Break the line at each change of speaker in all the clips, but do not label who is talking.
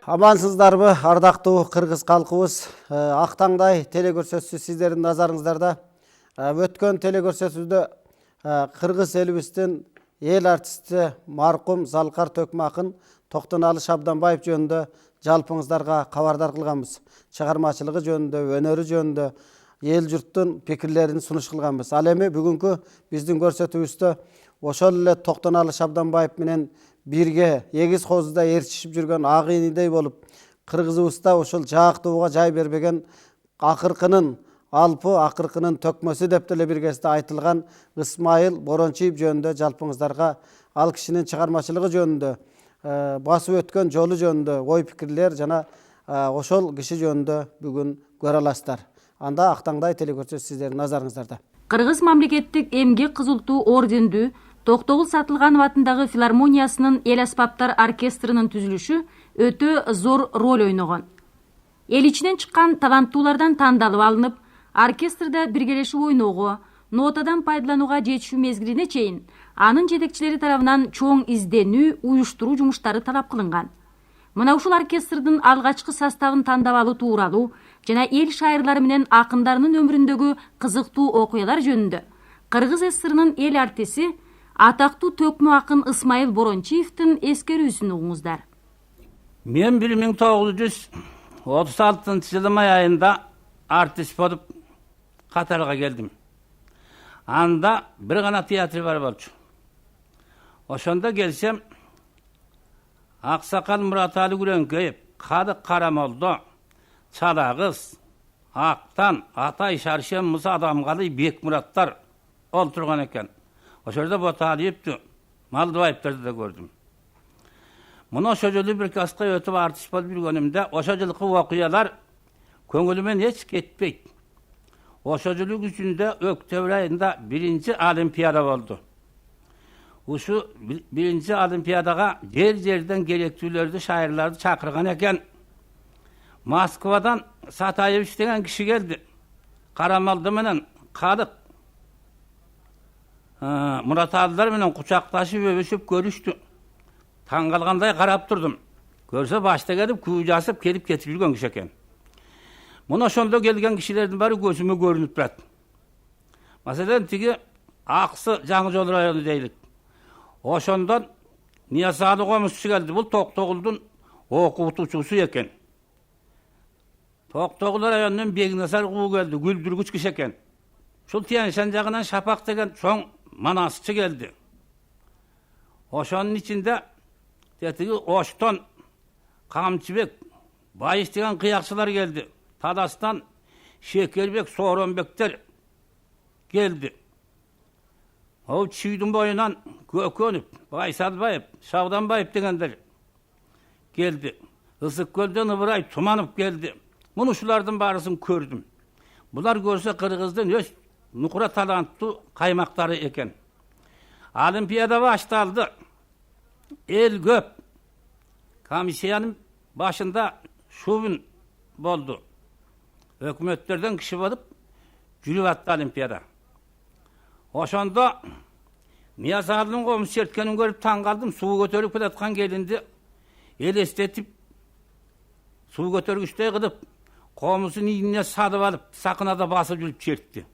Амансыздарбы, ардактуу кыргыз калкыбыз. Актаңдай телекөрсөтүүсү сиздердин назарыңыздарда. Өткөн телекөрсөтүүдө кыргыз элибиздин эл артисти маркум Залкар Төкмакын Токтоналы Шабданбаев жөнүндө жалпыңыздарга кабардар кылганбыз. Чыгармачылыгы жөнүндө, өнөрү жөнүндө эл журттун пикирлерин сунуш кылганбыз. Ал эми бүгүнкү биздин көрсөтүүбүздө ошол эле Токтоналы Шабданбаев менен бирге эгиз козуда ээрчишип жүргөн ак инидей болуп, кыргызыбызда ошол жаактууга жай бербеген акыркынын алпы, акыркынын төкмөсү деп деле бир кезде айтылган Ысмайыл Борончиев жөнүндө жалпыңыздарга ал кишинин чыгармачылыгы жөнүндө, басып өткөн жолу жөнүндө ой пикирлер жана ошол киши жөнүндө бүгүн көрө аласыздар. Анда Актаңдай телекөрсөтүүсү сиздердин назарыңыздарда.
Кыргыз мамлекеттик эмгек кызылтуу ордендүү Токтогул Сатылганов атындагы филармониясынын эл аспаптар оркестринин түзүлүшү өтө зор роль ойногон. Эл ичинен чыккан таланттуулардан тандалып алынып, оркестрда биргелешип ойноого, нотадан пайдаланууга жетишүү мезгилине чейин анын жетекчилери тарабынан чоң изденүү, уюштуруу жумуштары талап кылынган. Мына ушул оркестрдин алгачкы составын тандап алуу тууралуу жана эл шайырлары менен акындарынын өмүрүндөгү кызыктуу окуялар жөнүндө Кыргыз ССРнын эл артиси атактуу төкмө акын Ысмайыл Борончиевдин эскерүүсүн угуңуздар.
Мен 1936-жылы май айында артист болуп Катарга келдим. Анда бир гана театр бар болчу. Ошондо келсем, Аксакал Мураталы Күрөңкөев, Кадык Карамолдо, Чалагыз, Актан, Атай Шаршем, Муса Адамгалы, Бекмураттар олтурган экен. Ошолдо Боталиевди, Малдыбаевтерди да көрдүм. Муну ошол жолу бир класска өтүп артист болуп жүргөнүмдө ошол жылкы окуялар көңүлүмөн эч кетпейт. Ошол жылы күзүндө октябрь айында биринчи олимпиада болду. Ушу биринчи олимпиадага жер-жерден керектүүлөрдү, шайырларды чакырган экен. Москвадан Сатаевич деген киши келди. Карамалды менен Кадык Мураталылар менен кучакташып өбүшүп көрүштү. Таң калгандай карап турдум. Көрсө башта келип күү жасып келип кетип жүргөн киши экен. Муну ошондо келген кишилердин баары көзүмө көрүнүп турат. Маселен тиги Аксы Жаңы Жол району дейлик. Ошондон Ниязалы комузчу келди. Бул Токтогулдун окутуучусу экен. Токтогул районунун Бегнасар куу келди. Күлдүргүч киши экен. Ушул Тянь-Шань жагынан Шапак деген чоң манасчы келди. Ошонун ичинде тетиги Оштон Камчыбек, Байыш деген кыякчылар келди. Таластан Шекербек, Сооронбектер келди. Ол Чүйдүн боюнан Көкөнүп, Байсалбаев, Шабданбаев дегендер келди. Ысык-көлдөн Ыбырай Туманов келди. Муну ушулардын баарысын көрдүм. Булар көрсө Кыргыздын өз нукура таланттуу каймактары экен. Олимпиада башталды. Эл көп. Комиссиянын башында Шубин болду. Өкмөттөрдөн киши болуп жүрүп атты олимпиада. Ошондо Ниязалынын комуз черткенин көрүп таң калдым. Суу көтөрүп келаткан келинди элестетип, суу көтөргүчтөй кылып, комузун ийине салып алып, сакынада басып жүрүп чертти.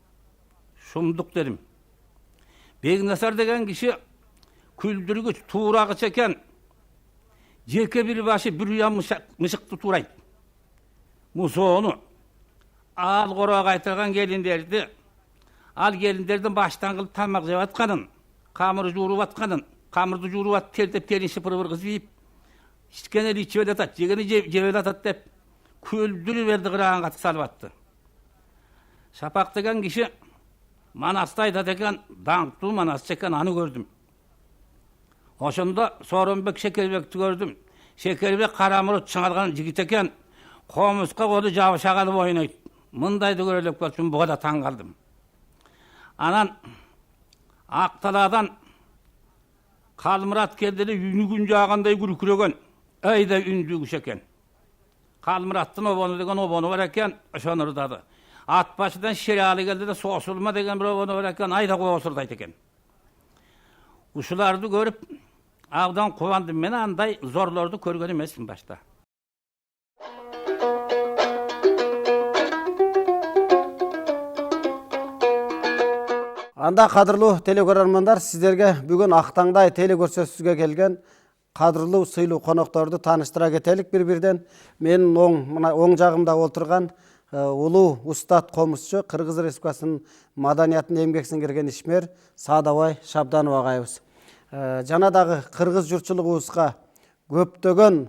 Шумдук дедим. Бегнасар деген киши күлдүргүч, туурагыч экен. Жеке бир башы бир уям мышыкты туурайт. Мусоону ал короого айтылган келиндерди, ал келиндердин баштан кылып тамак жеп атканын, камыр жууруп атканын, камырды жууруп атып тердеп терин шыпыр кыргызып ийип, ичкенели ичип атат, жегени жеп атат деп күлдүрүп элди кыраган катык салып атты. Шапак деген киши манасты айтат экен, даңктуу манасчы экен, аны көрдүм. Ошондо Сооронбек, Шекербекти көрдүм. Шекербек Карамурут чыңалган жигит экен, комузга колу жабыша калып ойнойт. Мындайды көрө элек болчумун, буга да таң калдым. Анан Акталаадан Калмурат келди эле, үнү күн жаагандай күркүрөгөн, айда үндүү киши экен. Калмураттын обону деген обону бар экен, ошону ырдады. Ат башыдан Шерали келди де Соосулма деген бир обону бар экен, айда коосурдайт экен. Ушуларды көрүп абдан кубандым. Мен андай зорлорду көргөн эмесмин башта.
Анда кадырлуу телекөрөрмандар, сиздерге бүгүн Актаңдай телекөрсөтүүсүгө келген кадырлуу сыйлуу конокторду тааныштыра кетелик бир-бирден. Менин оң жагымда отурган улуу устат комузчу, Кыргыз Республикасынын маданиятын эмгек сиңирген ишмер Саадабай Шабданов агайыбыз. Жана дагы кыргыз журтчулугубузга көптөгөн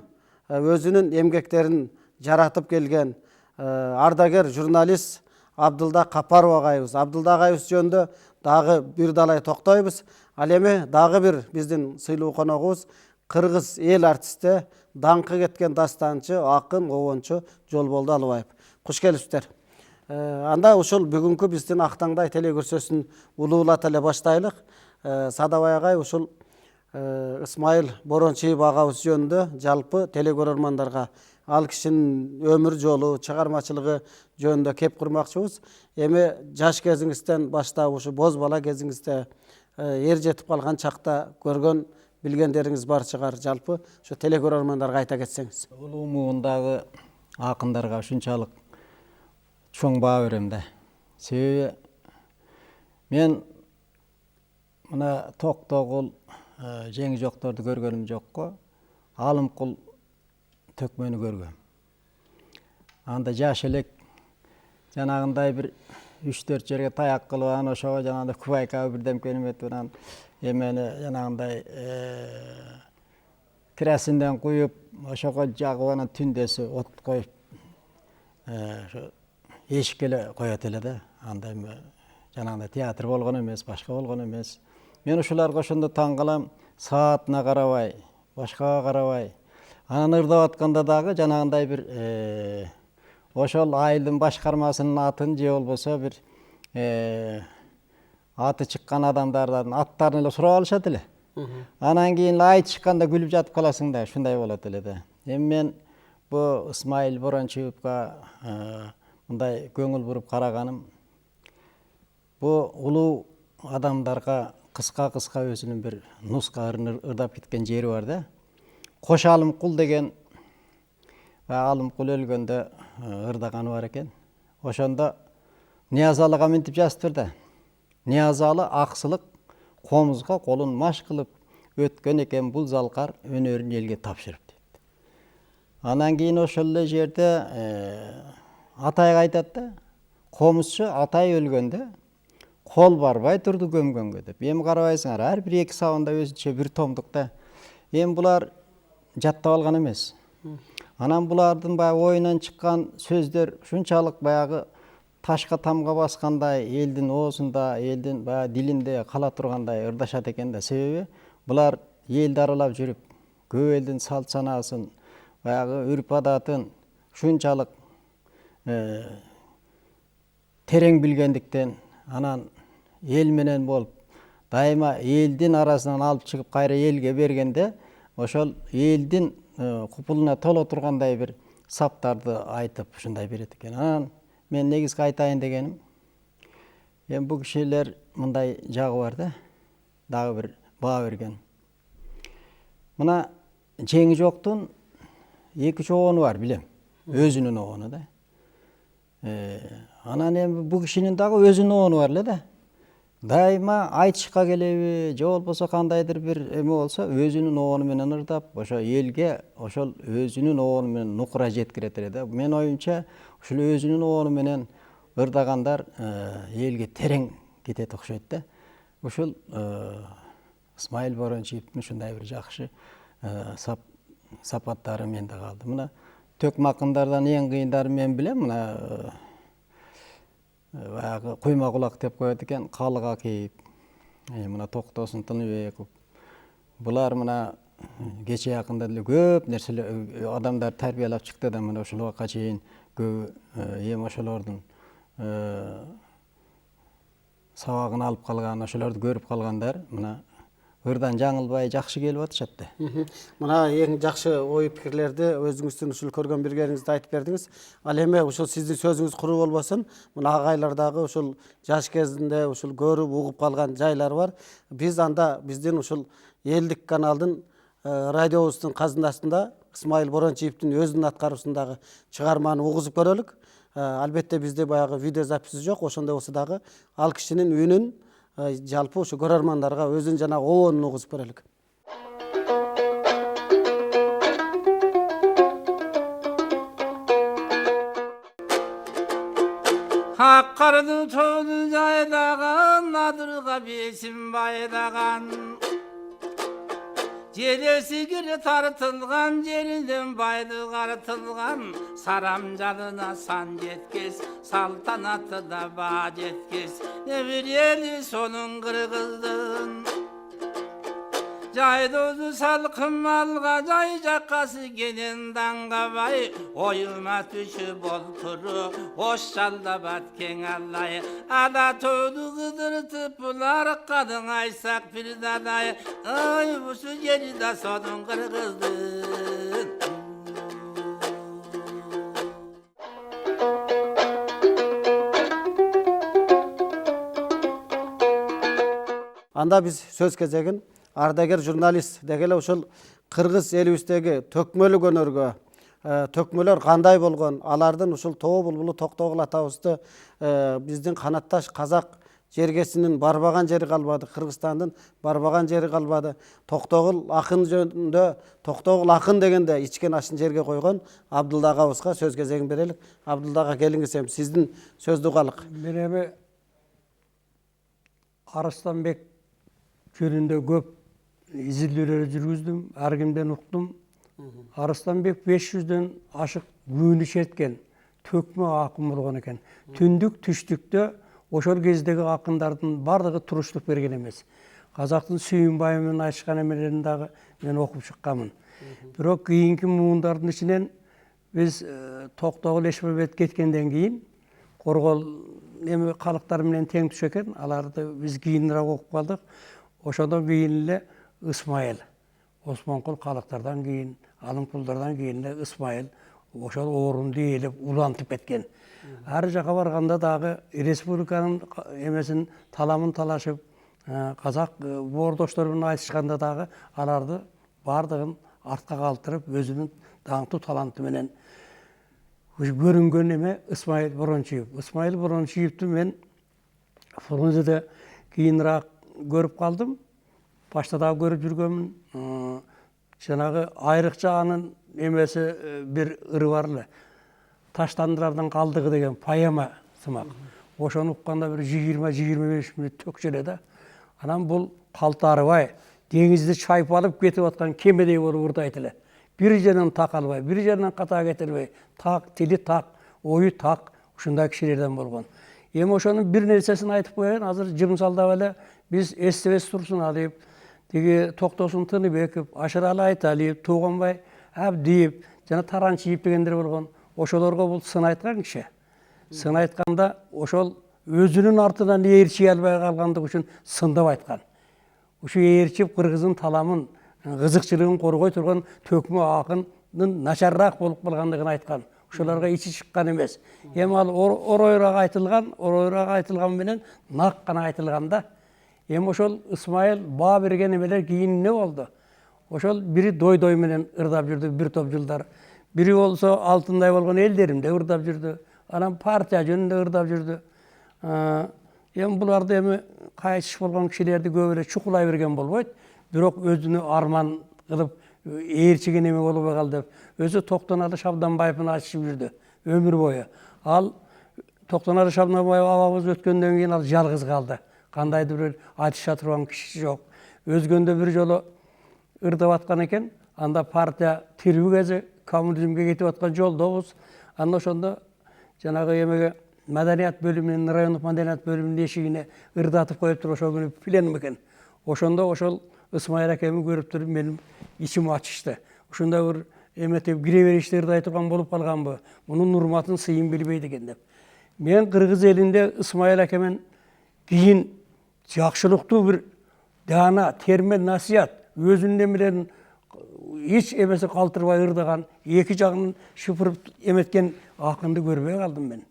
өзүнүн эмгектерин жаратып келген ардагер журналист Абдылда Капаров агайыбыз. Абдылда агайыбыз жөнүндө дагы бир далай токтойбуз. Ал эми дагы бир биздин сыйлуу коногубуз кыргыз эл артисти, даңкы кеткен дастанчы, акын, обончу Жолболду Алыбаев. Куш келипсиздер. Анда ушул бүгүнкү биздин Актаңдай телекөрсөтүүсүн улуулата эле баштайлык. Саадабай агай ушул Исмайыл Борончиев агабыз жөнүндө жалпы телекөрөрмандарга ал кишинин өмүр жолу, чыгармачылыгы жөнүндө кеп курмакчыбыз. Эми жаш кезиңизден баштап ушу боз бала кезиңизде эр жетип калган чакта көргөн билгендериңиз бар чыгар. Жалпы ушу телекөрөрмандарга айта кетсеңиз.
Улуу муундагы акындарга ушунчалык чоң баа берем да. Себеби мен мына Токтогул, Жеңи жокторду көргөнүм жокко, Алымкул төкмөнү көргөм. Анда жаш элек жанагындай бир 3-4 жерге таяк кылып, анан ошого жанагындай кубайка бирдемкени эметип, анан эмени жанагындай керосинден куюп, ошого жагып, анан түндөсү от коюп, ошо эшикке эле коет эле да. Анда эми жанагындай театр болгон эмес, башка болгон эмес. Мен ушуларга ошондо таң калам, саатына карабай, башкага карабай. Анан ырдап атканда дагы жанагындай бир ошол айылдын башкармасынын атын же болбосо бир аты чыккан адамдардын аттарын эле сурап алышат эле. Анан кийин айт чыкканда күлүп жатып каласың да, ушундай болот эле да. Эми мен бу Исмайыл Борончиевга мындай көңүл буруп караганым, бу улуу адамдарга кыска өзүнүн бир нускарын ырдап кеткен жери бар да. Кош Алымкул деген Алымкул өлгөндө ырдаганы бар экен. Ошондо Ниязалыга мынтип жазыптыр да. Ниязалы аксылык комузга колун маш кылып өткөн экен бул залкар өнөрүн элге тапшырып дейт. Анан кийин ошол эле жерде Атайга айтат да. Комузчу Атай өлгөндө кол барбай турду көмгөнгө деп. Эми карабайсыңар, ар бир 2 сабында өзүнчө бир томдук да. Эми булар жаттап алган эмес. Анан булардын баягы оюнан чыккан сөздөр ушунчалык баягы ташка тамга баскандай, элдин оозунда, элдин баягы дилинде кала тургандай ырдашат экен да. Себеби булар элди аралап жүрүп, көп элдин салт санаасын, баягы үрп адатын ушунчалык терең билгендиктен, анан эл менен болуп, дайыма элдин арасынан алып чыгып кайра элге бергенде, ошол элдин купулуна толо тургандай бир саптарды айтып ушундай берет экен. Анан мен негизги айтайын дегеним, эми бул кишилер мындай жагы бар да, дагы бир баа берген. Мына Жеңи жоктун 2 чогону бар, билем. Өзүнүн огону да. Анан эми бул кишинин дагы өзүнүн огону бар эле да. Дайыма айтышка келеби, же болбосо кандайдыр бир эме болсо, өзүнүн огону менен ырдап, ошо элге ошол өзүнүн огону менен нукура жеткирет эле да. Мен оюмча, ушул өзүнүн огону менен ырдагандар элге терең кетет окшойт да. Ушул Исмайыл Борончиевдин ушундай бир жакшы сапаттары менде калды. Мына төкмө акындардан эң кыйындары мен билем, мына баягы куйма кулак деп коет экен, калыга кийип, мына Токтосун Тыныбеков. Булар мына кече жакында деле көп нерселер адамдар тарбиялап чыкты да, мына ушул убакка чейин көп эми ошолордун сабагын алып калган, ошолорду көрүп калгандар мына ырдан жаңылбай жакшы келип атышат да.
Мына эң жакшы ой пикирлерди өзүңүздүн ушул көргөн билгениңизди айтып бердиңиз. Ал эми ушул сиздин сөзүңүз куру болбосун. Мына агайлар дагы ушул жаш кезинде ушул көрүп угуп калган жайлар бар. Биз анда биздин ушул элдик каналдын радиобуздун казындасында Исмайыл Борончиевдин өзүнүн аткаруусундагы чыгарманы угузуп көрөлүк. Албетте бизде баягы видео записи жок, ошондой болсо дагы ал кишинин үнүн жалпы ушу көрөрмандарга өзүн жанагы обонун угузуп берелик.
Hakkарды тоны жайдаған, адырға бесін байдаған. Желесі кері тартылған, жерінден байды қартылған. Сарам жалына сан жеткес, салтанаты да ба жеткес. Небірелі соның қырғыздың. Жайдозу салқын малға, жай жаққасы кенен даңға бай. Ойыма түші бол тұры, ош жалда бат кен аллай. Ада төді қыдыртып бұлар қадың айсақ бір дадай. Ай, бұсы жері да соның қырғыздың.
Анда біз сөз кезегін ардагер журналист дегеле ушул кыргыз элибиздеги төкмөлүк өнөргө төкмөлөр кандай болгон, алардын ушул тоо булбулу Токтогул атабызды биздин канатташ казак жергесинин барбаган жери калбады, Кыргызстандын барбаган жери калбады. Токтогул акын жөнүндө, Токтогул акын дегенде ичкен ашын жерге койгон Абдулла агабызга сөз кезегин берелик. Абдулла ага келиңиз, сиздин сөздү калык.
Мен эми Арыстанбек жөнүндө көп изилдөөлөр жүргүздүм, ар кимден уктум. Арыстанбек 500дөн ашык күйүнү черткен төкмө акын болгон экен. Түндүк түштүктө ошол кездеги акындардын бардыгы туруштук берген эмес. Казактын Сүйүнбай менен айтышкан эмелерин дагы мен окуп чыкканмын. Бирок кийинки муундардын ичинен биз Токтогул Эшмебет кеткенден кийин Коргол эми калыктар менен тең түшө экен. Аларды биз кийинирээк окуп калдык. Ошондон кийин эле Ысмайыл, Осмонкул калыктардан кийин, Алымкулдардан кийин эле Ысмайыл ошол орунду ээлеп улантып кеткен. Ар жака барганда дагы республиканын эмесин таламын талашып, казак боордоштор менен айтышканда дагы аларды бардыгын артка калтырып, өзүнүн даңктуу таланты менен көрүнгөн эме Ысмайыл Борончиев. Ысмайыл Борончиевди мен Фрунзеде кийинирээк көрүп калдым. Башта дагы көрүп жүргөнмүн. Жанагы айрыкча анын эмеси бир ыры бар эле. Таштандырардан калдыгы деген поэма сымак. Ошону укканда бир 20-25 мүнөт төкчү эле да. Анан бул калтарыбай, деңизди чайып алып кетип аткан кемедей болуп ырдайт эле. Бир жеринен так албай, бир жеринен ката кетирбей, так, тили так, ою так, ушундай кишилерден болгон. Эми ошонун бир нерсесин айтып коеюн, азыр жымсалдап эле биз эстебес турсун алып, тиги Токтосун Тыныбеков, Ашыралы Айталиев, Тууганбай Абдиев, жана Таранчиев дегендер болгон. Ошолорго бул сын айткан киши. Сын айтканда ошол өзүнүн артынан ээрчи албай калгандык үчүн сындап айткан. Ушу ээрчип кыргыздын таламын, кызыкчылыгын коргой турган төкмө акындын начарраак болуп калгандыгын айткан. Ошолорго ичи чыккан эмес. Эми ал оройраак айтылган менен нак гана айтылганда, эми ошол Ысмайыл баа берген эмелер кийин эмне болду? Ошол бири дой менен ырдап жүрдү бир топ жылдар. Бири болсо алтындай болгон элдеримде ырдап жүрдү. Анан партия жөнүндө ырдап жүрдү. Эми буларды эми кайчыш болгон кишилерди көп эле чукулай берген болбойт. Бирок өзүнү арман кылып ээрчиген эме болбой калды деп. Өзү Токтоналы Шабданбаевдин айтышып жүрдү өмүр бою. Ал Токтоналы Шабданбаев абабыз өткөндөн кийин ал жалгыз калды. Кандайдыр бир айтыша турган киши жок. Өзгөндө бир жолу ырдап аткан экен. Анда партия тирүү кези коммунизмге кетип аткан жолдобуз. Анда ошондо жанагы эмеге маданият бөлүмүнүн, райондук маданият бөлүмүнүн эшигине ырдатып коюп туруп ошол күнү пленум экен. Ошондо ошол Ысмайыл акемди көрүп туруп менин ичим ачышты. Ошондо бир эметип кире бериште ырдай турган болуп калганбы? Мунун урматын сыйын билбейт экен деп. Мен кыргыз элинде Ысмайыл акемен кийин жакшылыктуу бир даана, термен насият, өзүнүн эмелерин эч эмеси калтырбай ырдаган, эки жагын шыпырып эметкен акынды көрбөй калдым мен.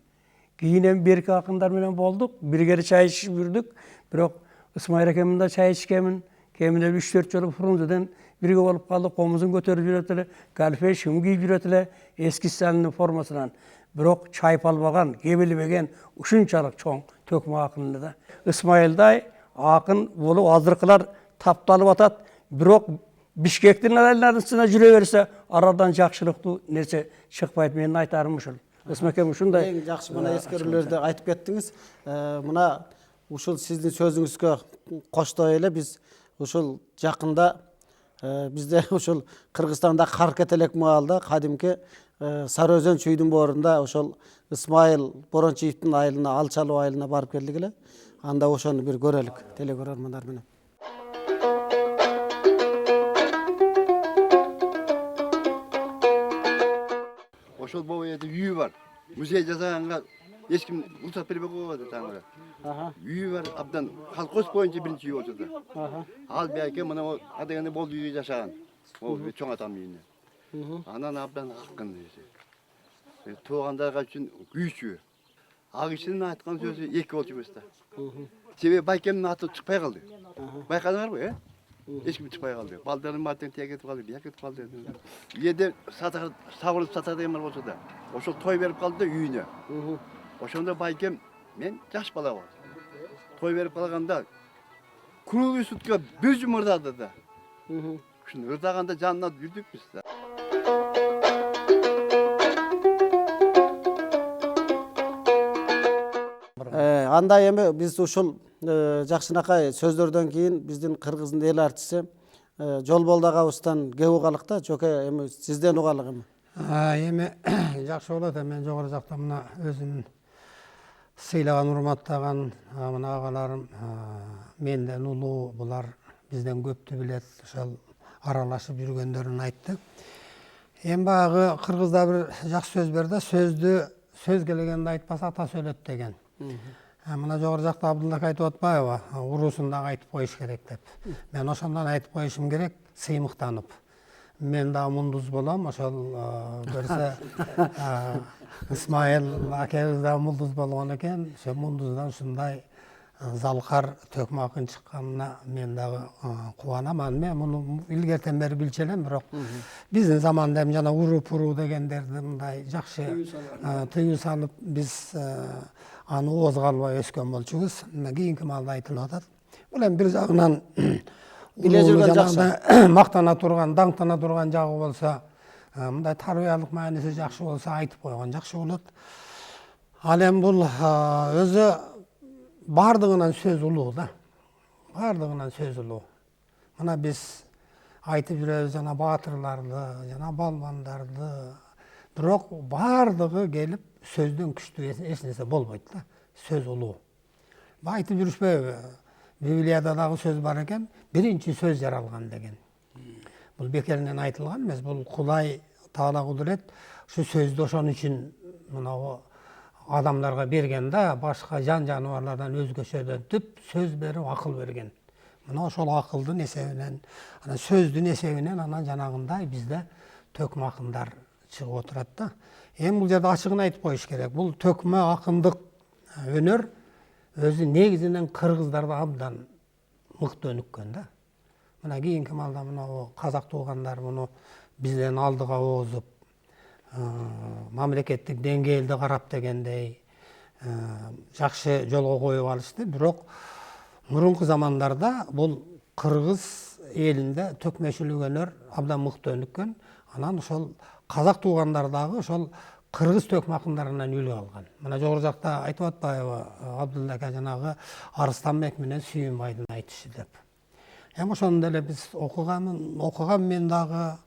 Кийин эми берки акындар менен болдук, бирге чай ичип жүрдүк. Бирок Ысмайыл акемдин да чай ичкенмин. Кеминде 3-4 жолу Фрунзеден бирге болуп калдык, комузун көтөрүп жүрөт эле, галфе шым кийип жүрөт эле, эски сталиндин формасынан. Бирок чайып албаган, кебелбеген ушунчалык чоң төкмө акын эле да. Ысмайылдай ақын болу азырқылар тапталып атат. Бирок Бишкектин айларысына жүре берсе, арадан жакшылыктуу нерсе чыкпайт. Менин айтарым ушул. Ысмакем ушундай.
Эң жакшы мына эскерүүлөрдү айтып кеттиңиз. Мына ушул сиздин сөзүңүзгө коштой эле биз ушул жакында бизде ушул Кыргызстанда Каркет элек маалда кадимки Сары Өзөн чүйдүн боорунда ошол Исмайыл Борончиевдин айылына, Алчалуу айылына барып келдик эле. Анда ошону бир көрөлүк телекөрөрмандар менен.
Ошол боюнда үйү бар. Музей жасаганга эч ким уруксат бербей койбоду таңыры. Үйү бар, абдан колхоз боюнча биринчи үй болчу да. Ал бияке мына адегенде болду үйү жашаган. Ол чоң атам үйүнө. Анан абдан акын эси. Туугандарга үчүн күйчү. Ал кишинин айткан сөзү эки болчу эмес да. Себеби байкемдин аты чыкпай калды. Байкадыңарбы, э? Эч ким чыкпай калды. Балдарын бартын тия кетип калды, бия кетип калды. Эде сабырып сатар деген бар болсо да. Ошол той берип калды да үйүнө. Ошондо байкем мен жаш бала бар. Той берип калганда круглый сутка бир жум ырдады да. Ушуну ырдаганда жанына жүрдүк биз да.
Анда эми биз ушул жакшынакай сөздөрдөн кийин биздин кыргыздын эл артисти Жолболду агабыздан кеп угалык да. Жоке, эми сизден угалык эми.
Эми жакшы болот. Мен жогору жакта мына өзүмдүн сыйлаган, урматтаган мына агаларым менден улуу, булар бизден көптү билет, ошол аралашып жүргөндөрүн айтты. Эми баягы кыргызда бир жакшы сөз бар да, сөз келгенде айтпаса ата сөйлөт деген. Мына жогору жакта Абдуллак айтып атпайбы, уруусун дагы айтып коюш керек деп. Мен ошондон айтып коюшум керек, сыймыктанып. Мен дагы мундуз болом, ошол көрсө Исмайыл акебиз дагы мундуз болгон экен. Ошо мундуздан ушундай залкар төкмакын чыкканына мен дагы кубанам. Мен муну илгертен бери билчү элем, бирок биздин заманда эми жана уруу дегендерди мындай жакшы тыюу салып биз аны оозго албай өскөн болчубуз. Мына кийинки маалда айтылып атат. Бул эми бир жагынан
биле жүргөн жакшы,
мактана турган, даңктана турган жагы болсо, мындай тарбиялык мааниси жакшы болсо айтып койгон жакшы болот. Ал эми бул өзү бардыгынан сөз улуу да. Бардыгынан сөз улуу. Мына биз айтып жүрөбүз жана баатырларды, жана балбандарды. Бирок бардыгы келип сөздөн күчтүү эч нерсе болбойт да. Сөз улуу. Айтып жүрүшпөйбү? Библияда дагы сөз бар экен, биринчи сөз жаралган деген. Бул бекеринен айтылган эмес, бул Кудай Таала кудурет ушу сөздү ошон үчүн мына адамдарга берген да, башка жан жаныбарлардан өзгөчөдөн түп сөз берип акыл берген. Мына ошол акылдын эсебинен, анан сөздүн эсебинен анан жанагындай бизде төкмө акындар чыгып отурат да. Эми бул жерде ачыгын айтып коюш керек. Бул төкмө акындык өнөр өзү негизинен кыргыздарда абдан мыкты өнүккөн да. Мына кийинки маалда мына казак туугандар муну бизден алдыга оозуп, мамлекеттик деңгээлди карап дегендей жакшы жолго коюп алышты. Бирок мурунку замандарда бул кыргыз элинде төкмөчүлүк өнөр абдан мыкты өнүккөн. Анан ошол казак туугандар дагы ошол кыргыз төкмө акындарынан үлгү алган. Мына жогору жакта айтып атпайбы Абдулла ака жанагы Арыстанбек менен Сүйүнбайдын айтышы деп. Эми ошону деле биз окугам мен дагы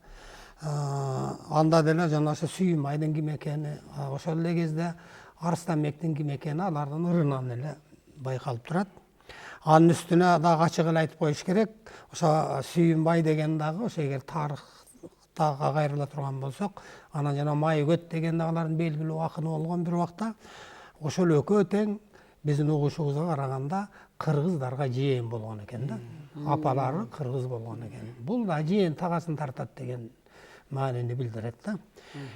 анда деле жана ошо Сүйүнбайдын ким экени, ошол эле кезде Арыстанбектин ким экени алардын ырынан эле байкалып турат. Анын үстүнө дагы ачык эле айтып коюш керек. Ошо Сүйүнбай деген дагы ошо эгер тарыхта кайрыла турган болсок, анан жана Майгөт деген алардын белгилүү акыны болгон бир убакта. Ошол экөө тең биздин угушубузга караганда кыргыздарга жээн болгон экен да. Апалары кыргыз болгон экен. Бул да жээн тагасын тартат деген маанини билдирет да.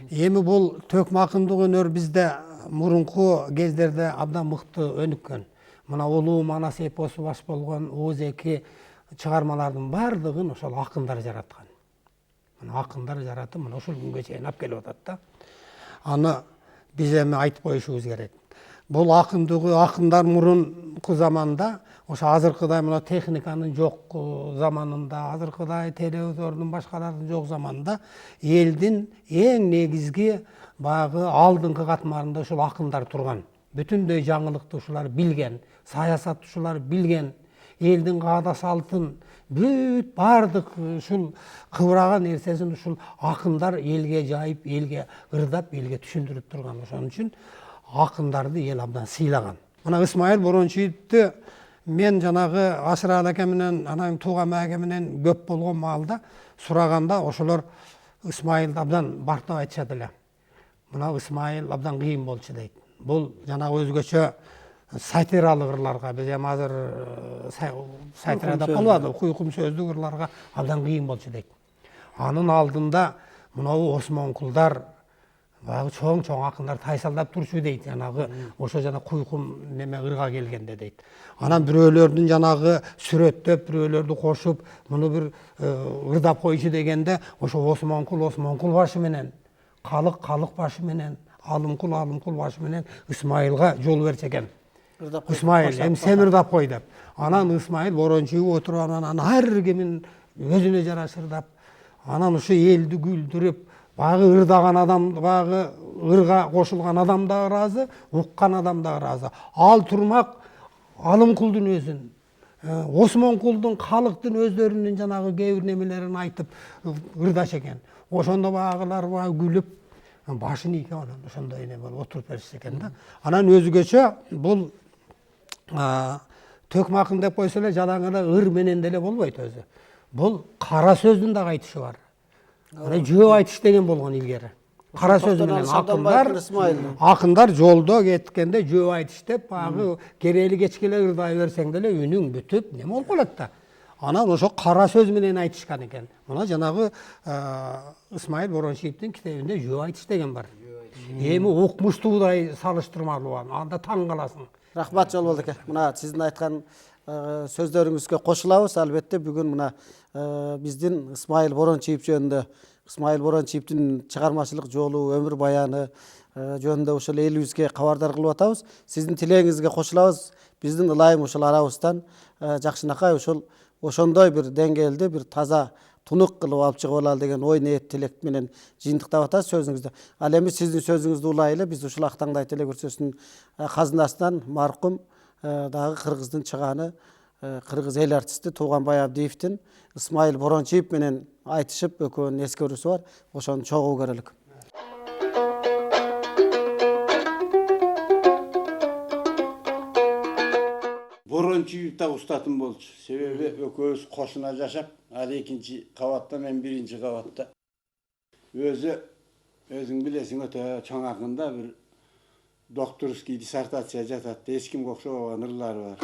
Эми бул төкмө акындык өнөр бизде мурунку кездерде абдан мыкты өнүккөн. Мына улуу Манас эпосу баш болгон Озеки чыгармалардын бардыгын ошол акындар жараткан. Мына акындар жаратып, мына ушул күнгө чейин алып келип атат да. Аны биз эми айтып коюшубуз керек. бул акындыгы акындар мурунку заманда ошо азыркыдай мына техниканын жок заманында, азыркыдай телевизордун башкалардын жок заманында элдин эң негизги баягы алдыңкы катмарында ушул акындар турган. Бүтүндөй жаңылыкты ушулар билген, саясатты ушулар билген, элдин каада салтын бүт бардык ушул кыбыраган нерсесин ушул акындар элге жайып, элге ырдап, элге түшүндүрүп турган. Ошон үчүн акындарды эл абдан сыйлаган. Мына Исмаил Борончиевди мен жанагы Асырал аке менен анан Тууган аке менен көп болгон маалда сураганда ошолор Исмаилди абдан бартап айтышат эле. Мына Исмаил абдан кыйын болчу дейт. Бул жанагы өзгөчө сатиралык ырларга, биз эми азыр сатирада калбады, куйкум сөздүк ырларга абдан кыйын болчу дейт. Анын алдында мынау Осмонкулдар, баягы чоң акындар тайсалдап турчу дейт, жанагы ошо жана куйкум неме ырга келгенде дейт. Анан бирөөлөрдүн жанагы сүрөттөп, бирөөлөрдү кошуп, муну бир ырдап койчу дегенде, ошо Осмонкул башы менен, калык башы менен, алымкул башы менен Исмаилга жол берчү экен. Исмаил, эми сен ырдап кой деп. Анан Исмаил Борончиев отуруп, анан ар кимин өзүнө жараша ырдап, анан ушу элди күлдүрүп, баягы ырдаган адам, баягы ырга кошулган адам да ыраазы, уккан адам да ыраазы. Ал турмак Алымкулдун өзүн, Осмонкулдун, калыктын өздөрүнүн жанагы кээ бир немелерин айтып ырдаша экен. Ошондо баягылар күлүп, башын ийип анан ошондой эме болуп отуруп беришти экен да. Анан өзгөчө бул төкмө акын деп койсо эле жалаңгы ыр менен деле болбойт өзү. Бул кара сөздүн дагы айтышы бар. Анан жөө айтыш деген болгон илгери. Кара сөз менен акындар жолдо кеткенде жөө айтыш деп баягы керели кечке эле ырдай берсең деле үнүң бүтүп неме болуп калат да. Анан ошо кара сөз менен айтышкан экен. Мына жанагы Исмаил Борончиевдин китебинде жөө айтыш деген бар. Эми укмуштуудай салыштырмалуу, анда таң каласың.
Рахмат жол болду эке. Мына сиздин айткан сөздөрүңүзгө кошулабыз. Албетте бүгүн мына биздин Исмаил Борончиев жөнүндө, Исмаил Борончиевдин чыгармачылык жолу, өмүр баяны жөнүндө ушул элибизге кабардар кылып атабыз. Сиздин тилегиңизге кошулабыз. Биздин ылайым ушул арабыздан жакшынакай ушул ошондой бир деңгээлде бир таза тунук кылып алып чыгып алалы деген ой ниет тилек менен жыйынтыктап атабыз сөзүңүздү. Ал эми сиздин сөзүңүздү улай эле биз ушул Ак таңдай телекөрсөсүнүн казынасынан маркум дагы кыргыздын чыганы, кыргыз эл артисти Тууганбай Абдиевдин Исмаил Борончиев менен айтышып экөөнүн эске өрүүсү бар. Ошону чогуу көрөлүк.
Борончиев да устатым болчу. Себеби экөөбүз кошуна жашап, ал экинчи кабатта, мен биринчи кабатта. Өзүң билесиң, өтө чоң акында бир докторский диссертация жатат. Эч кимге окшобогон ырлары бар.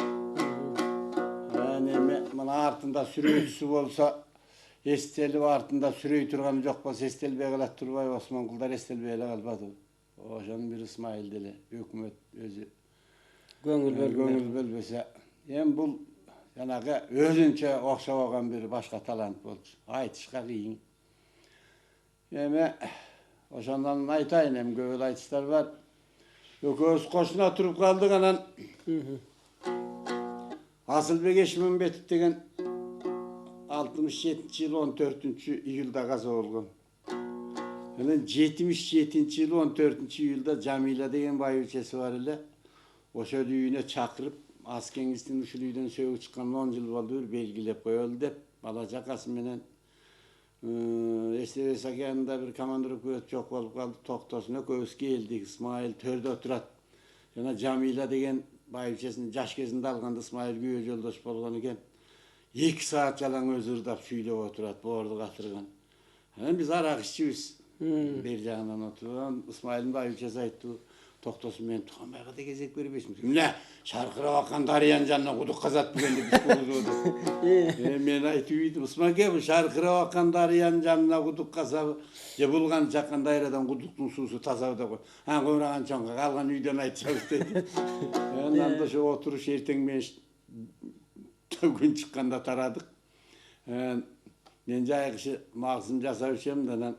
Эми мына артында сүрөтүсү болсо, эстелип артында сүрөй турган жок болсо эстелбей калат турбайбы? Осмонкулдар эстелбей эле калбады. Ошонун бир Исмаил деле өкмөт өзү көңүл бөлбөсө. Эми бул жанагы өзүнчө окшобогон бир башка талант болчу. Айтышка кыйын. Эми ошондон айтайын, эми көп эле айтыштар бар. Экөөбүз кошуна туруп калдык, анан Асылбек Эшмөнбетов деген 67-жыл 14-июлда каза болгон. Анан 77-жыл 14-июлда Жамиля деген байбичеси бар эле. Ошол үйүнө чакырып, ас кеңиштин ушул үйдөн сөгүп чыккан 10 жыл болду, белгилеп коелу деп, бала жакасы менен эстебес океанында бир командировка жок болуп калды, токтосун экөөбүз келдик. Исмаил төрдө турат. Жана Жамиля деген байбичесин жаш кезинде алганда Исмаил күйөө жолдош болгон экен. 2 саат жалаң өзү ырдап сүйлөп отурат, боорду катырган. Анан биз арак иччибиз. Бер жагынан отуруп, Исмаилдин байбичеси айтты, токтосун мен Тууганбайга да кезек бербейсиң. Эмне? Шаркырап аккан дарыянын жанына кудук казат дегенде биз көрдүк. Мен айтып ийдим, Исмаке, бул шаркырап аккан дарыянын жанына кудук казабы, же булган чаккан дайрадан кудуктун суусу тазабы деп кой. Көбүрөгөн чоңга калган үйдөн айтышабыз деди. Анан да ошо отуруш эртең менен күн чыкканда тарадык. Мен жайгышы магзым жасап ичем да, анан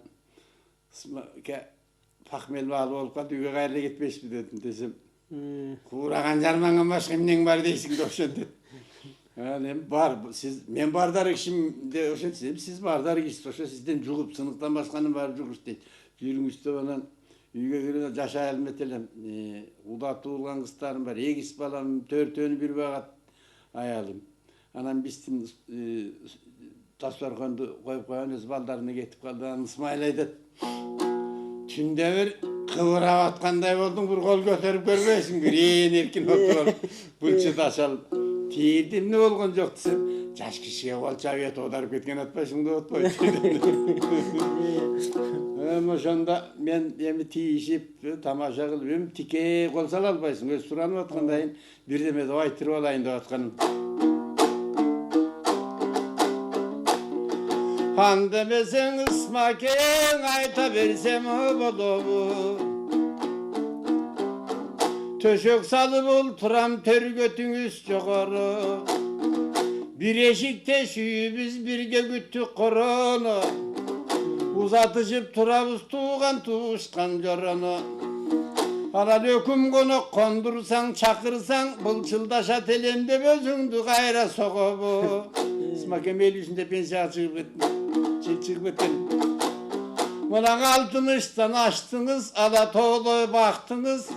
пахмел маалы болуп калды, үйгө кайра кетпейсизби дедим. Десем, Kuğragan jarmangan başka emneң бар дейсиң деп ошентет. Эми бар, мен бардар кишим деп ошентсем, сиз бардар кишисиз, ошо сизден жугуп, сыныктан башканын баары жугуш дейт. Жүрүңүз деп анан үйгө киргенде жашай алмет элем. Уда туулган кыздарым бар, 2 балам, 4-өнү бир багат аялым. Анан биздин дасторконду коюп койгон өз балдарына кетип калды. Анан Исмайыл айтат: "Түндө бир кыбырап аткандай болдуң, бир кол көтөрүп көрбөйсүңбү? Эркин отуруп, бұрчы ташалып. Тиирди эмне болгон жок десем, жаш кишиге кол чабыйт оодарып кеткен атпайсың деп атпайт. Ошондо мен эми тийишип, тамаша кылып, эми тике кол сала албайсың. Өз суранып аткандайын бирдеме деп айтырып алайын деп атканым. Andemesен ısmaken ayta versem bolobur. Töşök salıp olturam törgötüңüz jogorу. Bir eşikte şüyübüz birge güttük koronu. Uzatışıp turabız tuğan tuğuşkan joronu. Alan öküm konuk kondursan çakırsan bılçıldaşa telemde özündü gayra soğubu. Ismaken Beyliği'nde pensiya çıkıp ettim. Buna altınıştan açtınız, ala toğlu baktınız.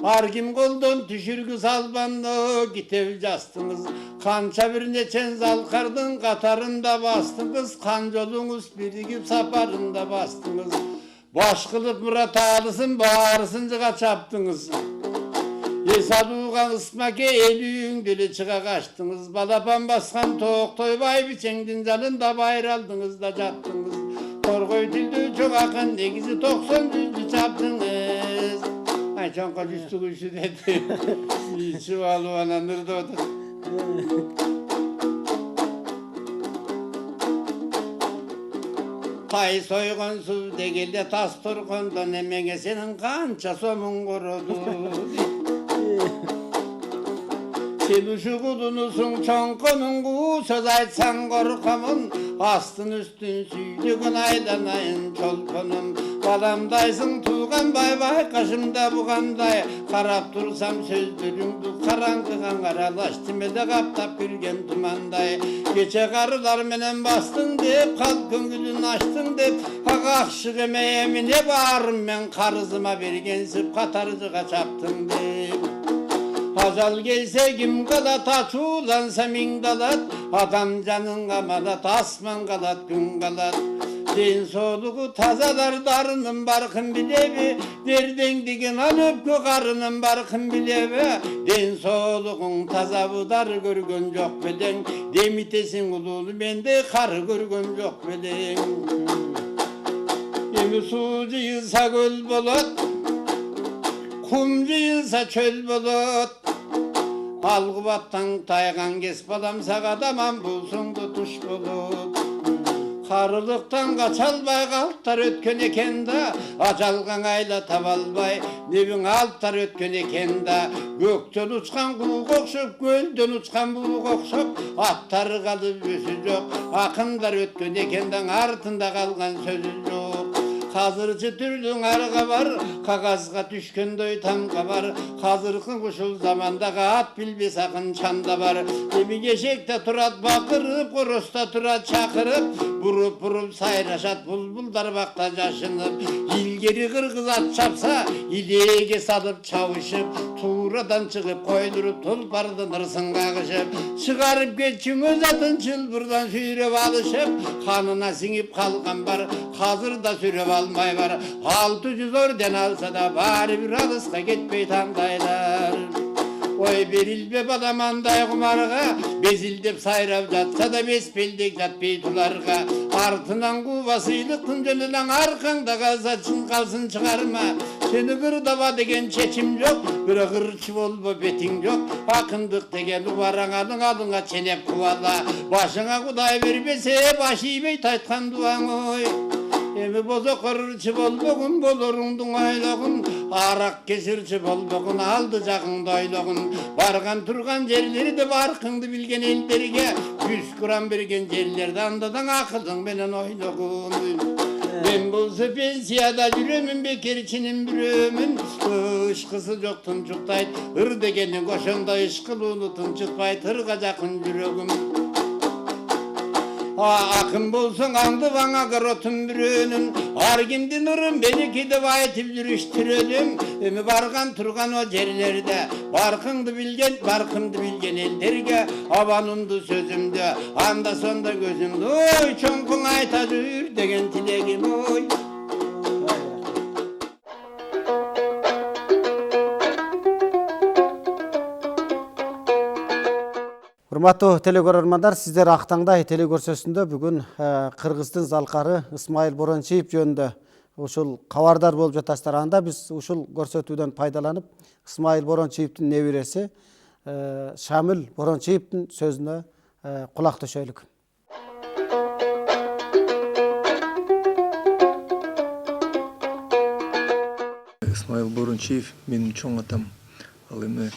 Argim koldan düşürgüz albanlı gitev jastınız. Kança bir neçen zalkardın katarında bastınız. Kancoluğunuz birigip saparında bastınız. Baş kılıp Murat ağlısın bağrısıncığa çaptınız. Esaluğan ısmake elüğün dili çığa kaçtınız. Balapan baskan toğtoy bay biçengdin jalında bayır aldınız da çaptınız. Torgoy tildi çok akın negizi 90 düzdü çaptınız. Ay çonka üstü kuşu dedi. İçi valı ananırdı o da. Tay soygun su degilde tas turgundan emenge senin kança somun kurudu. Sen uşu kulunusun çonkonun ku söz aytsan korkamın. Astın üstün süylügün aylanayın çolkonum. Balamdaysın tuğan bay bay kaşımda buğanday. Karap dursam sözlürüngdü karankıgan karalaştım ede kaptap gülgen tumanday. Geçe karılar menen bastın deyip kalkın gülün açtın deyip. Akakşık emeğimine bağırım ben karızıma bergensip katarıcığa çaptın deyip. Azal gelse kim kalat açulansa min dalat. Adam canın amalat asman kalat gün kalat. Den soluğu tazalar darının barkın bilebi. Derden digin alıp gökarının barkın bilebi. Den soluğun taza budar görgün yok beden. Demitesin ululu bende kar görgün yok beden. Emi sucu yılsa göl bulut. Kumcu yılsa çöl bulut. Algıbattan taygan kes balam sağadaman bulsun tutuş bulut. Karılıktan kaçalbay kaltar ötken eken da. Acalgan ayla tabalbay nevin altar ötken eken da. Gökten uçkan kuğuk okşup gölden uçkan buğuk okşup. Attarı kalıp yüzü yok. Akınlar ötken ekenden артында kalgan sözü yok. Hazırcı türlün arga var, kagazga düşkönдөй tamga var. Hazırkı kuşul zamandaga at bilbe sakın çanda var. Emi geçekte turat bakırıp, korosta turat çakırıp. Burup sayraşat bulbullar bakta yaşınıp. İlgeri kırgız at çapsa, ilege salıp çavuşup. Tuğradan çıkıp koydurup tulpardın ırsın kakışıp. Çıkarıp geçin öz atın çılbırdan sürüp alışıp. Kanına singip kalkan var, hazırda sürüp almay var. 600 orden alsa da bari bir alışka gitmey tandaylar. Oy berilbe balamanday kumarga, bezildep sayrap jatsa da bespeldek jatpey tularga. Artınan kuvasıylı kıncılılan arkanda kalsın kalsın çıkarma. Seni kırdaba degen çeçim yok, bir kırçı olma betin yok. Akındık degen uvaran alına çenep kuvala. Başına kuday vermese başı bey taytkan duan oy. Emi bozok kırırçı bolboğun, bolorundun aylağın. Arak kesirçi bolboğun, aldı cağın daylağın. Bargan turgan yerleri de barkındı bilgen ellerige. 100 gram bergen yerlerde andadan akıldın benen oylağın. Ben bolsa pensiyada yürümün bekar içinin bürümün ışkısı yok tunçuktayt ır degenin koşanda ışkılığını tunçutmayt hırga jakın жүрөгüm akın bolsun andı bana karotun bürünün argindin ırım beniki de baytip yürüştürelim ömü bargan turgan o yerlerde barkındı bilgen ellerge abanındı sözümde anda sonda gözümde oy çonkun ayta yür degen tilegim oy.
Урматтуу телекөрөрмандар, сиздер Актаңдай телекөрсөсүндө бүгүн Кыргыздын залкары Исмаил Борончиев жөнүндө ушул кабардар болуп жатасыздар. Анда биз ушул көрсөтүүдөн пайдаланып, Исмаил Борончиевдин небереси Шамил Борончиевдин сөзүнө кулак төшөйлүк.
Исмаил Борончиев менин чоң атам. Ал эми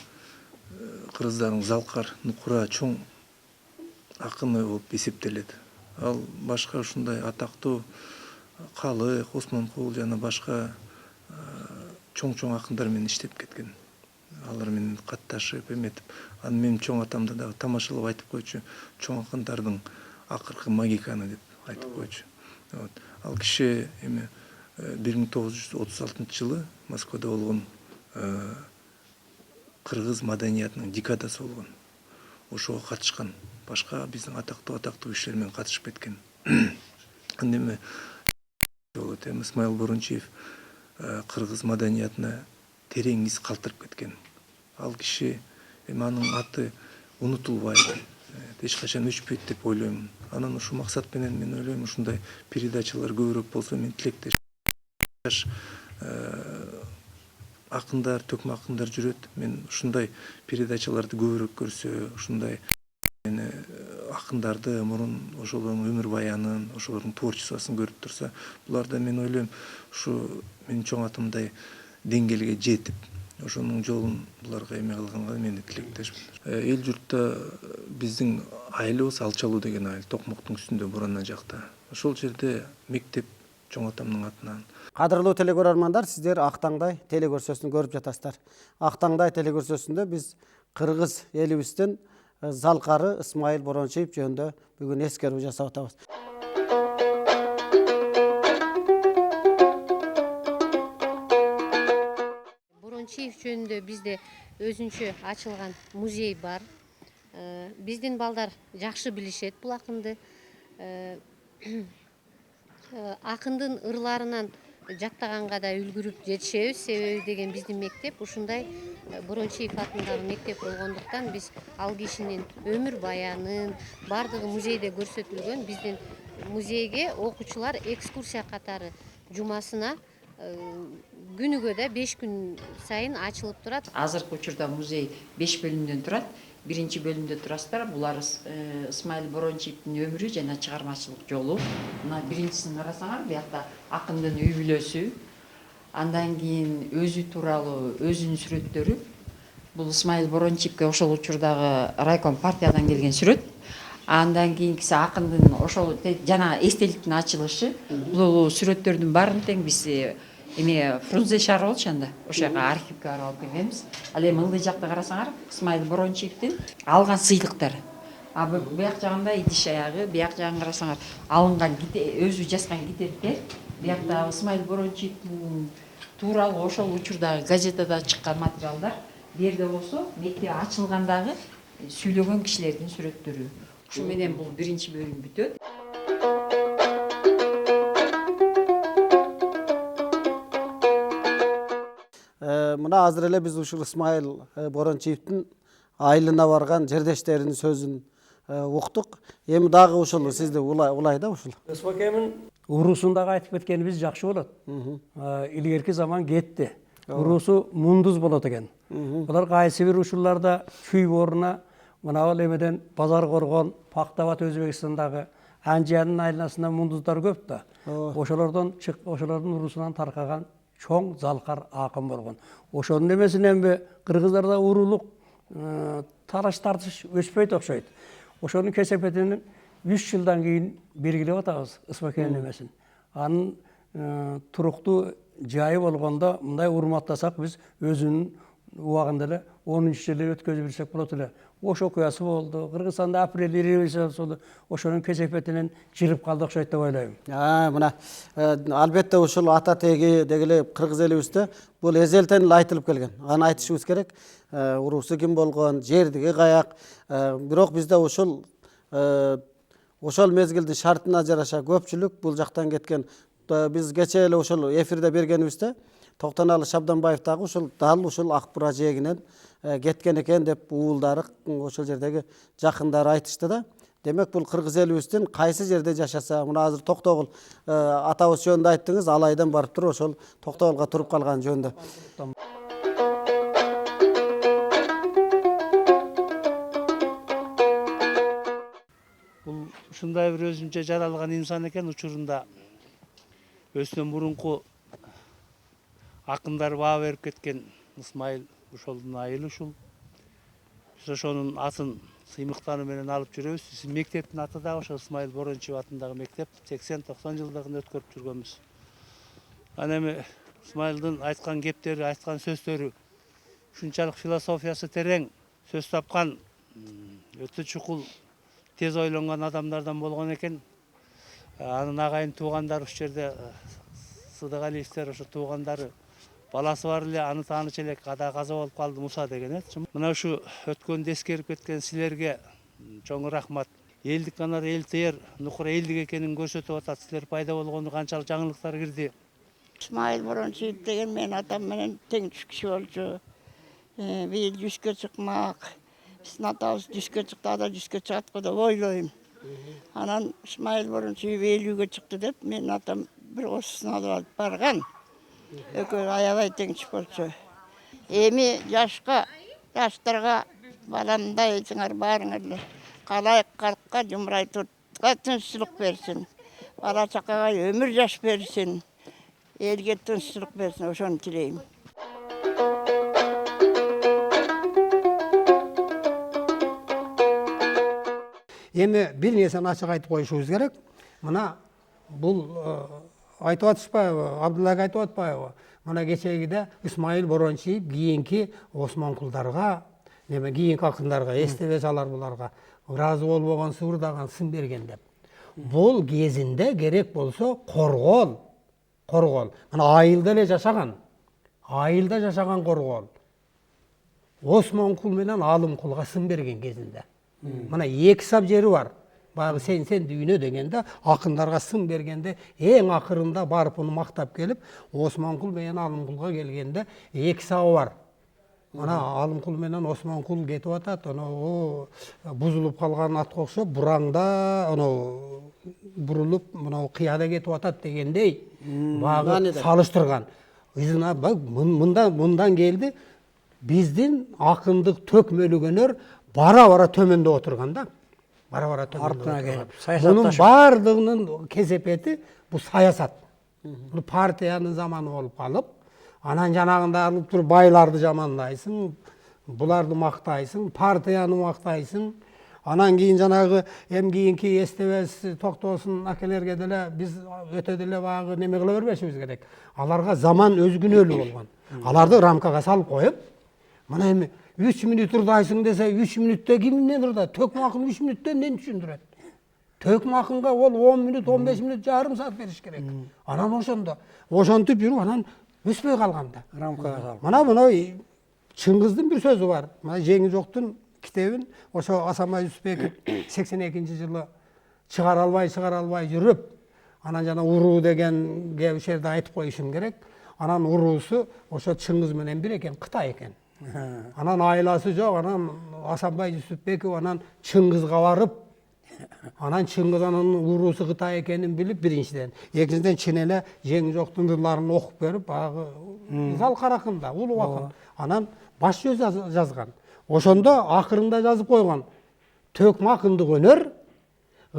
кыргыздардын залкар нукура чоң акыны болуп эсептелет. Ал башка ушундай атактуу Калык, Осмонкул жана башка чоң акындар менен иштеп кеткен. Алар менен катташып эметип, анан менин чоң атамды дагы тамашалап айтып койчу. Чоң акындардын акыркы магиканы деп айтып койчу. Ал киши эми 1936 жылы Москвада болгон кыргыз маданиятынын декадасы болгон. Ошого катышкан. Башка биздин атактуу кишилер менен катышып кеткен. Анда эми болот эми Исмаил Борончиев кыргыз маданиятына терең из калтырып кеткен. Ал киши эми анын аты унутулбайт, эч качан өчпөйт деп ойлойм. Анан ушул максат менен мен ойлойм ушундай передачалар көбүрөөк болсо мен тилектеш. Акындар, төкмө акындар жүрөт. Мен ушундай передачаларды көбүрөөк көрсө, ушундай акындарды мурун ошолордун өмүр баянын, ошолордун творчествосын көрүп турса, буларда мен ойлойм ушу менин чоң атамдай деңгээлге жетип, ошонун жолун буларга эме кылганга мен тилектешмин. Эл журтта биздин айылыбыз Алчалуу деген айыл, Токмоктун үстүндө Бурана жакта. Ошол жерде мектеп чоң атамдын атынан.
Кадырлуу телекөрөрмандар, сиздер Актаңдай телекөрсөсүн көрүп жатасыздар. Актаңдай телекөрсөсүндө биз кыргыз элибиздин залкары Исмаил Борончиев жөнүндө бүгүн эскерүү жасап атабыз.
Борончиев жөнүндө бизде өзүнчө ачылган музей бар. Биздин балдар жакшы билишет бул акынды. Акындын ырларынан жактаганга да үлгүрүп жетишебиз. Себеби деген биздин мектеп ушундай Борончиев атындагы мектеп болгондуктан биз ал кишинин өмүр баянын бардыгы музейде көрсөтүлгөн. Биздин музейге окуучулар экскурсия катары жумасына күнүгө да 5 күн сайын ачылып турат.
Азыркы учурда музей 5 бөлүмдөн турат. Биринчи бөлүмдө турасыздар. Булар Исмаил Борончиевдин өмүрү жана чыгармачылык жолу. Мына биринчисин карасаңар, биякта акындын үй бүлөсү, андан кийин өзү тууралуу өзүнүн сүрөттөрү. Бул Исмаил Борончиевке ошол учурдагы райком партиядан келген сүрөт. Андан кийинкиси акындын ошол жана эстеликтин ачылышы. Бул сүрөттөрдүн баарын тең биз эме Фрунзе шаар болчу анда. Ошо жака архивге барып алып келгенбиз. Ал эми ылдый жакта карасаңар, Исмаил Борончиевдин алган сыйлыктары. Бияк жагында идиш аягы, бияк жагын карасаңар, алынган өзү жазган китептер. Биякта Исмаил Борончиевдин тууралуу ошол учурдагы газетада чыккан материалдар. Берде болсо, мектеп ачылгандагы сүйлөгөн кишилердин сүрөттөрү. Ушу менен бул биринчи бөлүм бүтөт.
Мына азыр эле биз ушул Исмаил Борончиевдин айылына барган жердештеринин сөзүн уктук. Эми дагы ушул сизди улай да ушул.
Исмакемин уруусундагы айтып кеткенибиз жакшы болот. Илгерки заман кетти. Уруусу мундуз болот экен. Булар кайсы бир ушуларда күй боруна мына ал эмеден Базар Коргон, Пактабат Өзбекстандагы Анжиянын айланасында мундуздар көп да. Ошолордун уруусунан таркаган чоң залкар акын болгон. Ошонун эмесинен кыргыздарда уруулук талаш тартыш өспөйт окшойт. Ошонун кесепетин 3 жылдан кийин белгилеп атабыз Исмакемдин эмесин. Анын туруктуу жайы болгондо мындай урматтасак биз өзүнүн убагында эле 10-жылы өткөзүп берсек болот эле. Ош окуясы болду, Кыргызстанда апрель революциясы болду. Ошонун кесепетинен жырып калды окшойт деп ойлойм.
Мына албетте ушул ата теги дегеле кыргыз элибизде бул эзелтен эле айтылып келген. Аны айтышыбыз керек. Уруусу ким болгон, жердиги каяк. Бирок бизде ошол мезгилдин шартына жараша көпчүлүк бул жактан кеткен. Биз кечээ эле ошол эфирде бергенибизде Токтоналы Шабданбаев дагы ушул дал ушул Ак Бура жээгинен кеткен экен деп уулдары ошол жердеги жакындары айтышты да. Демек бул кыргыз элибиздин кайсы жерде жашаса, мына азыр Токтогул атабыз жөнүндө айттыңыз, ал айдан барып туруп ошол Токтогулга туруп калган жөнүндө.
Бул ушундай бир өзүнчө жаралган инсан экен. Учурунда өзүнөн мурунку акындар баа берип кеткен Исмаил ошолдун айылы ушул. Биз ошонун атын сыймыктары менен алып жүрөбүз. Биздин мектептин аты да ошо Исмаил Борончиев атындагы мектеп. 80-90 жылдыгын өткөрүп жүргөнбүз. Анан эми Исмаилдин айткан кептери, айткан сөздөрү ушунчалык философиясы терең, сөз тапкан, өтө чукул, тез ойлонгон адамдардан болгон экен. Анын агайын туугандары ушул жерде Сыдыгалиевтер, ошо туугандары баласы бар эле, аны таанычу элек, ада каза болуп калды, Муса деген. Мына ушу өткөндү эскерип кеткен силерге чоң рахмат. Элдик канар эл тээр, Нукура элдик экенин көрсөтүп атат. Силер пайда болгондо канчалык жаңылыктар кирди.
Исмаил Борончиев деген мен атам менен тең түш киши болчу. Бийил 100-кө чыкмак. Биздин атабыз 100-кө чыкты, ада 100-кө чыгат го деп ойлойм. Анан Исмаил Борончиев 50-кө чыкты деп менин атам бир косусун алып алып барган. Экөө аябай тең түш болчу. Эми жаштарга баламдай эсиңер баарыңар эле. Калайык калкка, жумрай туртка тынччылык берсин. Бала чакага өмүр жаш берсин. Элге тынччылык берсин, ошону тилейм.
Эми бир нерсени ачык айтып коюшубуз керек. Мына бул айтып атышпайбы, Абдулла айтып атпайбы? Мына кечегиде Исмаил Борончиев кийинки Осмонкулдарга, кийинки акындарга, эстебе салар буларга ыраазы болбогон, сыбырдаган, сын берген деп. Бул кезинде керек болсо коргол. Мына айылда эле жашаган. Айылда жашаган коргол. Осмонкул менен Алымкулга сын берген кезинде. Мына эки сап жери бар. Баягы сен дүйнө дегенде акындарга сын бергенде эң акырында барып уну мактап келип, Осмонкул менен Алымкулга келгенде эки сабы бар. Мына Алымкул менен Осмонкул кетип атат, анау бузулуп калган атка окшоп, бураңда анау бурулуп, мына кыяда кетип атат дегендей багы салыштырган. Мындан келди биздин акындык төкмөлүгөнөр бара-бара төмөндө отурган да. Артына келип,
саясатташып.
Bunun бардығының kesepeti bu саясат. Бұл партияның заманы болып қалып, анан жанагында алып туруп байларды жамандайсың, буларды мактайсың, партияны мактайсың. Анан кийин жанагы эм кийинки эстебес токтосун акелерге деле биз өтө деле багы неме кыла бербешибиз керек. Аларга заман өзгүнөлүү болгон. Аларды рамкага салып коюп, мына эми 3 минут ырдайсың десе, 3 минутта кимден ырдайт? Төкмакын 3 минутта эмнени түшүндүрөт? Төкмакынга ол 10 минут, 15 минут, жарым саат бериш керек. Анан ошентип жүрүп, анан өспөй калганда.
Рамкага салып.
Мына Чыңгыздын бир сөзү бар. Мына Жеңи жоктун китебин ошо Асанбай Жүсүпбеков 82-жылы чыгара албай жүрүп, анан жана уруу деген кеп жерде айтып коюшум керек. Анан уруусу ошо Чыңгыз менен бир экен, Кытай экен. Анан айласы жок, анан Асанбай Жүсүпбеков анан Чыңгызга барып, анан Чыңгыз анын уруусу Кытай экенин билип биринчиден, экинчиден чын эле Жеңи жоктун ырларын окуп берип, багы зал каракында, улуу акын. Анан баш сөз жазган. Ошондо акырында жазып койгон. Төкмакындык өнөр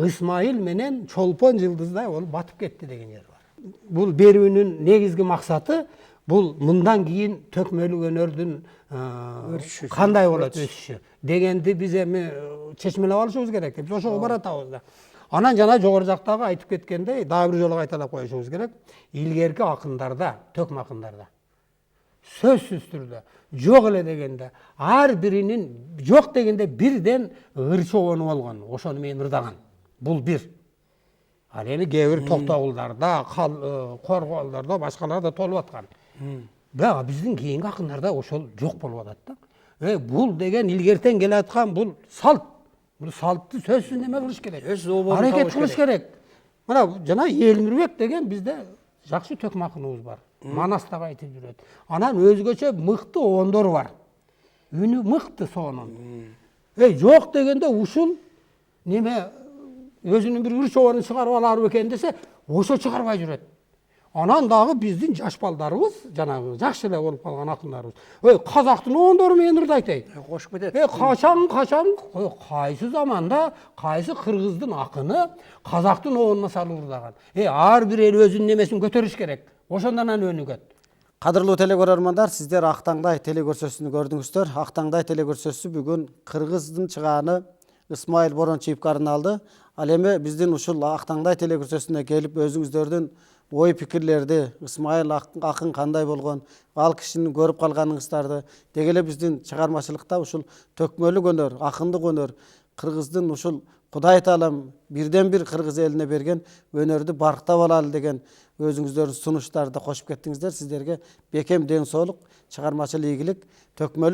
Исмаил менен Чолпон жылдыздай болуп батып кетти деген жер бар. Бул берүүнүн негизги максаты бул мындан кийин төкмөлүк өнөрдүн кандай болот өсүшү дегенди биз эми чечмелеп алышыбыз керек деп ошого баратабыз да. Анан жана жогору жактагы айтып кеткендей, дагы бир жолу кайталап коюшубуз керек. Илгерки акындарда, төкмө акындарда сөзсүз түрдө жок эле дегенде, ар биринин жок дегенде бирден ыр чобону болгон, ошону менен ырдаган. Бул бир. Ал эми кээ бир Токтогулдарда, Коргоолдордо, башкаларда толуп аткан. Бирок биздин кийинки акындарда ошол жок болуп атат да. Бул деген илгертен келе аткан бул салт. Бул салтты сөзсүз неме кылыш керек. Аракет кылыш керек. Мына жана Элмирбек деген bizde жакшы төкмө акыныбыз бар. Манастагы айтып жүрөт. Анан өзгөчө мыкты оондор бар. Үнү мыкты сонун. Жок дегенде ушул неме өзүнүн бир ыр чобонун чыгарып алар экен десе, ошо чыгарбай жүрөт. Анан дагы биздин жаш балдарыбыз, жанагы жакшы эле болуп калган акындарыбыз. Казактын оондору менен ырдайт дейт.
Кошуп кетет.
Качан кайсы заманда кайсы кыргыздын акыны казактын оонуна салып ырдаган. Ар бир эл өзүнүн немесин көтөрүш керек. Ошондон анан өнүгөт.
Кадырлуу телекөрөрмандар, сиздер Актаңдай телекөрсөтүүсүн көрдүңүздөр. Актаңдай телекөрсөтүүсү бүгүн кыргыздын чыгааны Исмаил Борончиевге арналды. Ал эми биздин ушул Актаңдай телекөрсөтүүсүнө келип өзүңүздөрдүн ой пикирлерди, Исмаил акын кандай болгон, ал кишини көрүп калганыңыздарды, деги эле биздин чыгармачылыкта ушул төкмөлүк өнөр, акындык өнөр, кыргыздын ушул Кудай Таалам бирден бир кыргыз элине берген өнөрдү барктап алалы деген өзүңүздөрдүн сунуштарды кошуп кеттиңиздер. Сиздерге бекем ден соолук, чыгармачыл ийгилик, төкмөлүк